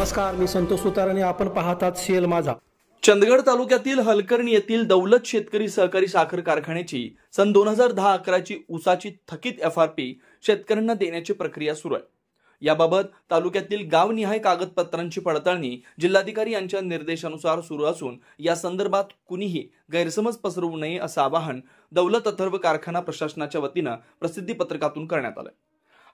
नमस्कार, मी संतोष सुतार आणि आपण पाहतात सीएल माझा. चंदगड तालुक्यातील हलकर्णी येथील दौलत शेतकरी सहकारी साखर कारखान्याची सन 2010-11 ची ऊसाची थकीत एफआरपी शेतकऱ्यांना देण्याची प्रक्रिया सुरू आहे. याबाबत तालुक्यातील गावनिहाय कागदपत्रांची पडताळणी जिल्हाधिकारी यांच्या निर्देशानुसार सुरू असून या संदर्भात कुणीही गैरसमज पसरवू नये असं आवाहन दौलत अथर्व कारखाना प्रशासनाच्या वतीनं प्रसिद्धी पत्रकातून करण्यात आलं.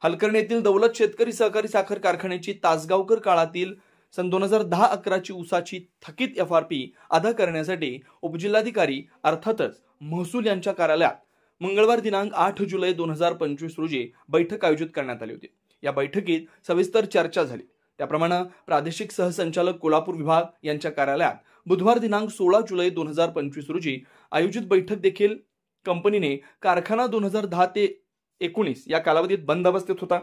हलकर्णी येथील दौलत शेतकरी सहकारी साखर कारखान्याची तासगावकर काळातील सन 2010-11 ची ऊसाची थकीत एफआरपी अदा करण्यासाठी उपजिल्हाधिकारी अर्थातच महसूल यांच्या कार्यालयात मंगळवार दिनांक 8 जुलै 2025 रोजी बैठक आयोजित करण्यात आली होती. या बैठकीत सविस्तर चर्चा झाली. त्याप्रमाणे प्रादेशिक सहसंचालक कोल्हापूर विभाग यांच्या कार्यालयात बुधवार दिनांक 16 जुलै 2025 रोजी आयोजित बैठक देखील कंपनीने कारखाना 2010 ते 19 या कालावधीत बंद अवस्थेत होता.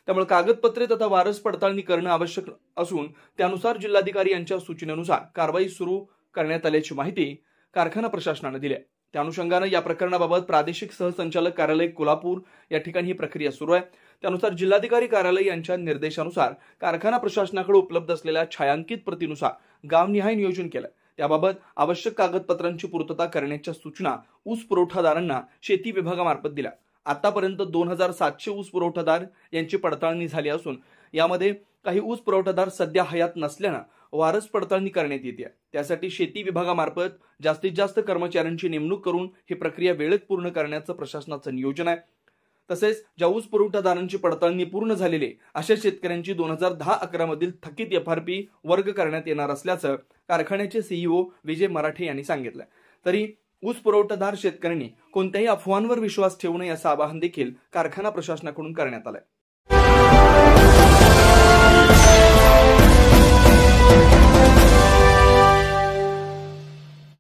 त्यामुळे कागदपत्रे तथा वारस पडताळणी करणे आवश्यक असून त्यानुसार जिल्हाधिकारी यांच्या सूचनेनुसार कारवाई सुरू करण्यात आल्याची माहिती कारखाना प्रशासनाने दिली आहे. त्या अनुषंगाने या प्रकरणाबाबत प्रादेशिक सहसंचालक कार्यालय कोल्हापूर या ठिकाणी ही प्रक्रिया सुरू आहे. त्यानुसार जिल्हाधिकारी कार्यालय यांच्या निर्देशानुसार कारखाना प्रशासनाकडे उपलब्ध असलेल्या छायांकित प्रतीनुसार गावनिहाय नियोजन केलं. त्याबाबत आवश्यक कागदपत्रांची पूर्तता करण्याच्या सूचना ऊस पुरवठादारांना शेती विभागामार्फत दिल्या. आतापर्यंत 2700 ऊस पुरवठादार यांची पडताळणी झाली असून यामध्ये काही ऊस पुरवठादार सध्या हयात नसल्यानं वारस पडताळणी करण्यात येते. त्यासाठी शेती विभागामार्फत जास्तीत जास्त कर्मचाऱ्यांची नेमणूक करून ही प्रक्रिया वेळेत पूर्ण करण्याचं प्रशासनाचं नियोजन आहे. तसेच ज्या ऊस पुरवठादारांची पडताळणी पूर्ण झालेली अशा शेतकऱ्यांची 2010-11 मधील थकीत एफआरपी वर्ग करण्यात येणार असल्याचं कारखान्याचे सीईओ विजय मराठे यांनी सांगितलं. तरी ऊस पुरवठादार शेतकऱ्यांनी कोणत्याही अफवांवर विश्वास ठेवू नये असं आवाहन देखील कारखाना प्रशासनाकडून करण्यात आलंय.